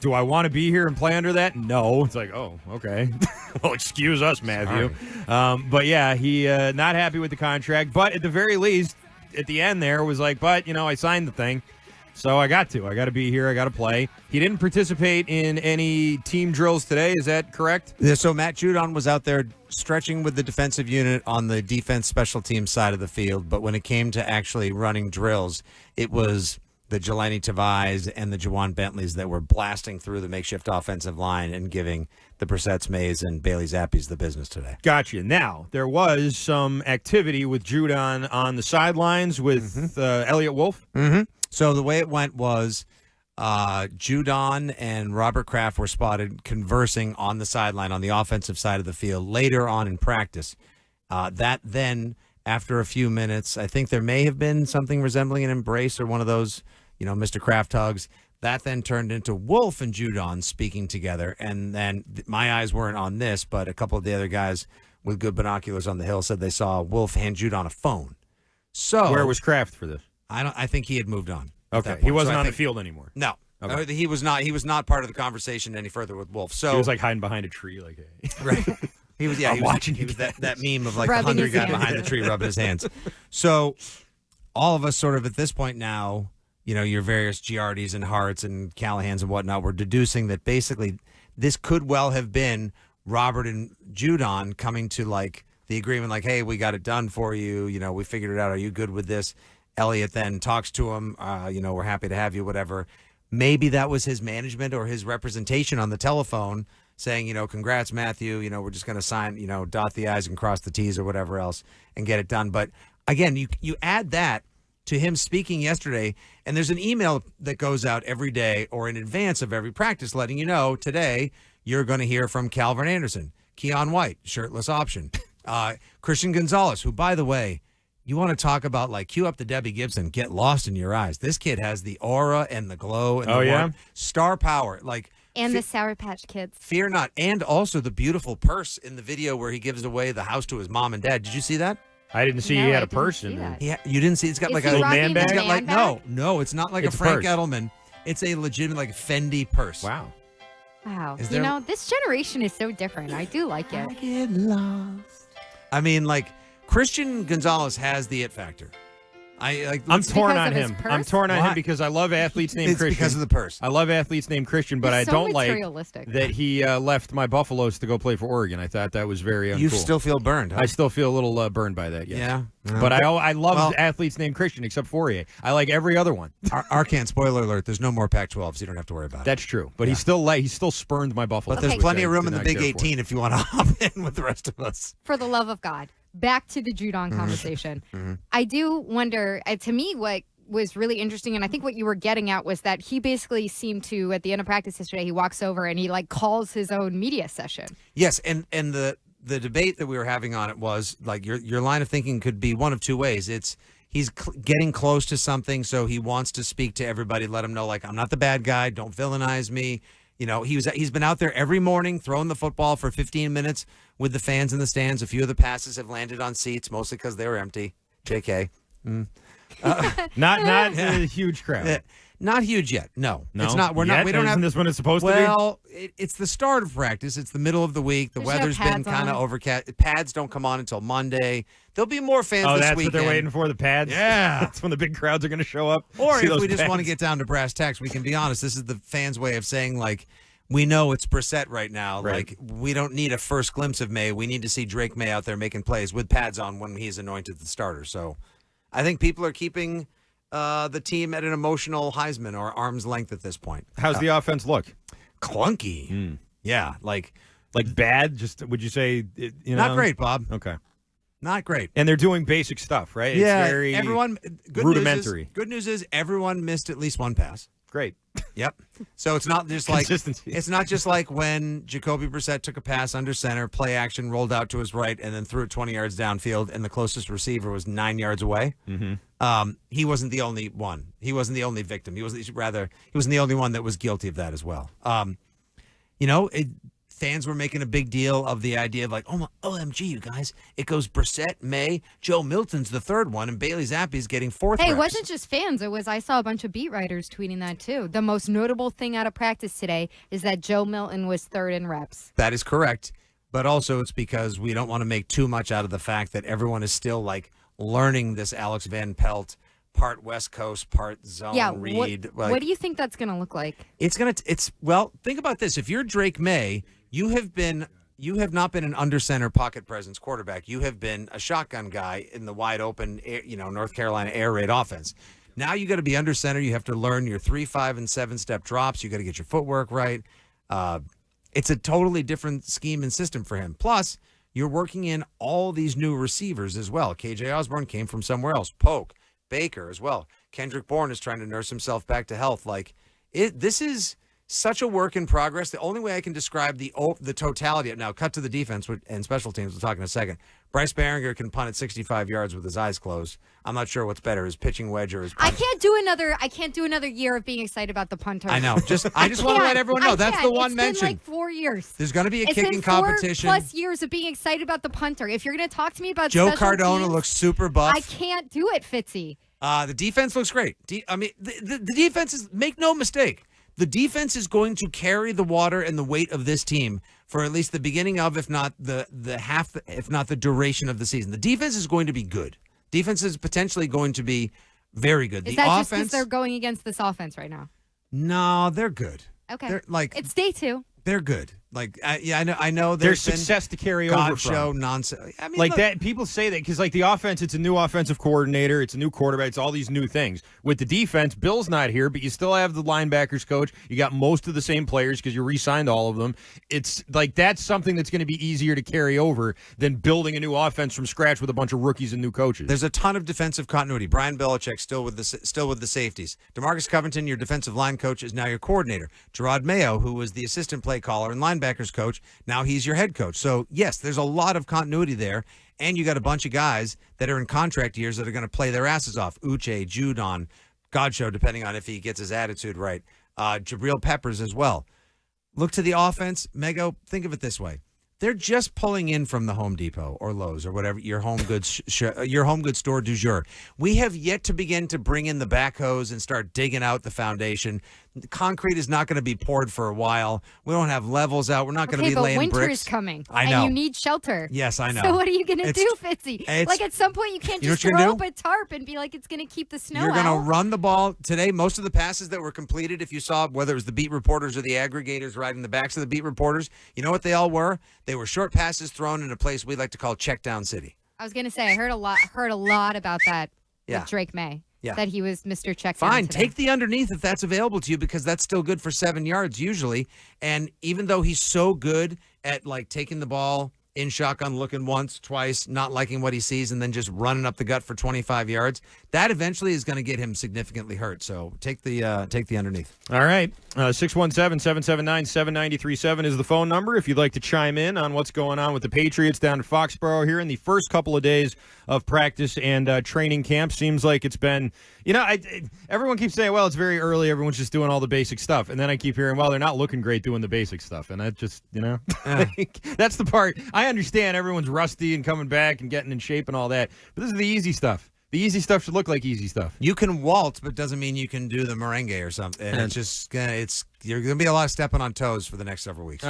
Do I want to be here and play under that? No. It's like, oh, okay. Well, excuse us, Matthew. But yeah, he not happy with the contract. But at the very least, at the end there was like, but, I signed the thing. So I got to be here. I got to play. He didn't participate in any team drills today. Is that correct? Yeah, so Matt Judon was out there stretching with the defensive unit on the defense special team side of the field. But when it came to actually running drills, it was the Jelani Tavais and the Jawan Bentleys that were blasting through the makeshift offensive line and giving the Brissett's, Mays, and Bailey Zappies the business today. Gotcha. Now, there was some activity with Judon on the sidelines with Elliot Wolf. Mm-hmm. So the way it went was Judon and Robert Kraft were spotted conversing on the sideline on the offensive side of the field later on in practice. That then, after a few minutes, I think there may have been something resembling an embrace or one of those, Mr. Kraft hugs. That then turned into Wolf and Judon speaking together. And then my eyes weren't on this, but a couple of the other guys with good binoculars on the hill said they saw Wolf hand Judon a phone. So where was Kraft for this? I think he had moved on. Okay, he wasn't on the field anymore. No, okay. He was not. He was not part of the conversation any further with Wolf. So he was like hiding behind a tree, like right. He was. Yeah, he was watching. He was that meme of like the 100 guy behind the tree rubbing his hands. So all of us, sort of at this point now, your various Giardis and Harts and Callahans and whatnot, were deducing that basically this could well have been Robert and Judon coming to like the agreement, like, hey, we got it done for you. We figured it out. Are you good with this? Elliot then talks to him, we're happy to have you, whatever. Maybe that was his management or his representation on the telephone saying, congrats, Matthew, we're just going to sign, dot the I's and cross the T's or whatever else and get it done. But again, you add that to him speaking yesterday, and there's an email that goes out every day or in advance of every practice letting you know today you're going to hear from Calvin Anderson, Keon White, shirtless option, Christian Gonzalez, who, by the way, you want to talk about, like, cue up the Debbie Gibson, get lost in your eyes. This kid has the aura and the glow and the warmth. Star power. And the Sour Patch Kids. Fear not. And also the beautiful purse in the video where he gives away the house to his mom and dad. Did you see that? I didn't see he had a purse in there. You didn't see? It's got like a little man bag? No, it's not like a Frank Edelman. It's a legitimate, like, Fendi purse. Wow. Wow. This generation is so different. I do like it. I get lost. I mean, like, Christian Gonzalez has the it factor. I'm torn on him. I'm torn on him because I love athletes named Christian. Because of the purse. I love athletes named Christian, but I don't like that he left my Buffaloes to go play for Oregon. I thought that was very uncool. You still feel burned, huh? I still feel a little burned by that, yes. Yeah. But I love athletes named Christian except Fourier. I like every other one. Arcan, spoiler alert, there's no more Pac-12, so you don't have to worry about it. That's true. But he still spurned my Buffaloes. But there's plenty of room in the Big 18 if you want to hop in with the rest of us. For the love of God. Back to the Judon conversation. I do wonder, to me, what was really interesting, and I think what you were getting at was that he basically seemed to, at the end of practice yesterday, he walks over and he like calls his own media session. Yes, and the debate that we were having on it was like your line of thinking could be one of two ways. It's he's getting close to something, so he wants to speak to everybody, let him know, like, I'm not the bad guy, don't villainize me. He's been out there every morning throwing the football for 15 minutes with the fans in the stands. A few of the passes have landed on seats, mostly because they were empty. JK. Not a huge crowd. Not huge yet. No, it's not. We don't have. Isn't this when it's supposed to be? Well, it's the start of practice. It's the middle of the week. The weather's been kind of overcast. Pads don't come on until Monday. There'll be more fans this weekend. Oh, that's what they're waiting for, the pads? Yeah. That's when the big crowds are going to show up. Or if we just want to get down to brass tacks, we can be honest. This is the fans' way of saying, like, we know it's Brissett right now. Right. Like, we don't need a first glimpse of May. We need to see Drake May out there making plays with pads on when he's anointed the starter. So I think people are keeping the team at an emotional Heisman or arm's length at this point. How's the offense look? Clunky. Yeah, like bad? Just would you say? Not great, Bob. Okay, not great. And they're doing basic stuff, right? Yeah, it's very rudimentary. Good news is everyone missed at least one pass. Great. Yep. So it's not just like consistency. It's not just like when Jacoby Brissett took a pass under center, play action, rolled out to his right, and then threw it 20 yards downfield, and the closest receiver was 9 yards away. Mm-hmm. He wasn't the only one. He wasn't the only victim. He wasn't the only one that was guilty of that as well. fans were making a big deal of the idea of like, oh my, OMG, you guys, it goes Brissett, May, Joe Milton's the third one, and Bailey Zappi's getting fourth. Hey, reps. it wasn't just fans. I saw a bunch of beat writers tweeting that too. The most notable thing out of practice today is that Joe Milton was third in reps. That is correct. But also it's because we don't want to make too much out of the fact that everyone is still like learning this Alex Van Pelt, part West Coast, part zone read. What do you think that's going to look like? Well, think about this. If you're Drake May, you have not been an under center pocket presence quarterback. You have been a shotgun guy in the wide open, North Carolina air raid offense. Now you got to be under center. You have to learn your 3, 5, and 7 step drops. You got to get your footwork right. It's a totally different scheme and system for him. Plus, you're working in all these new receivers as well. KJ Osborne came from somewhere else. Polk, Baker as well. Kendrick Bourne is trying to nurse himself back to health. This is such a work in progress. The only way I can describe the totality of now, cut to the defense and special teams. We'll talk in a second. Bryce Behringer can punt at 65 yards with his eyes closed. I'm not sure what's better, his pitching wedge or his punt. I can't do another year of being excited about the punter. I know. I just want to let everyone know that's the one mentioned. It's been like 4 years. There's going to be a kicking It's competition. been 4+ years of being excited about the punter. If you're going to talk to me about Joe special Cardona teams, looks super buff. I can't do it, Fitzy. The defense looks great. The defense is, make no mistake, the defense is going to carry the water and the weight of this team for at least the beginning of, if not the half, if not the duration of the season. The defense is going to be good. Defense is potentially going to be very good. Is the that offense, just because they're going against this offense right now? No, they're good. Okay. They're, it's day 2. They're good. I know. There's success to carry over from. Show nonsense. I mean, look, that people say that because the offense, it's a new offensive coordinator, it's a new quarterback, it's all these new things. With the defense, Bill's not here, but you still have the linebackers coach. You got most of the same players because you re-signed all of them. It's that's something that's going to be easier to carry over than building a new offense from scratch with a bunch of rookies and new coaches. There's a ton of defensive continuity. Brian Belichick still with the safeties. DeMarcus Covington, your defensive line coach, is now your coordinator. Gerard Mayo, who was the assistant play caller and linebackers coach, now he's your head coach. So, yes, there's a lot of continuity there, and you got a bunch of guys that are in contract years that are going to play their asses off. Uche, Judon, Godshow, depending on if he gets his attitude right. Jabril Peppers as well. Look to the offense. Mego, think of it this way. They're just pulling in from the Home Depot or Lowe's or whatever, your home goods store du jour. We have yet to begin to bring in the backhoes and start digging out the foundation. The concrete is not going to be poured for a while. We don't have levels out. We're not going to be laying bricks. Winter is coming. I know. And you need shelter. Yes, I know. So what are you going to do, Fitzy? At some point you can't just throw up a tarp and be like it's going to keep the snow out. You're going to run the ball. Today, most of the passes that were completed, if you saw, whether it was the beat reporters or the aggregators riding the backs of the beat reporters, you know what they all were? They were short passes thrown in a place we like to call check down city. I was going to say, I heard a lot about that with Drake May. Yeah. That he was Mr. Check Fine, down today. take the underneath if that's available to you because that's still good for 7 yards usually. And even though he's so good at taking the ball in shotgun, looking once, twice, not liking what he sees, and then just running up the gut for 25 yards, that eventually is going to get him significantly hurt. So take the underneath. All right. 617-779-7937 is the phone number if you'd like to chime in on what's going on with the Patriots down in Foxborough here in the first couple of days of practice and training camp. Seems like it's been, everyone keeps saying, well, it's very early. Everyone's just doing all the basic stuff. And then I keep hearing, well, they're not looking great doing the basic stuff. And that just, that's the part. I understand everyone's rusty and coming back and getting in shape and all that. But this is the easy stuff. The easy stuff should look like easy stuff. You can waltz, but doesn't mean you can do the merengue or something. And you're going to be a lot of stepping on toes for the next several weeks.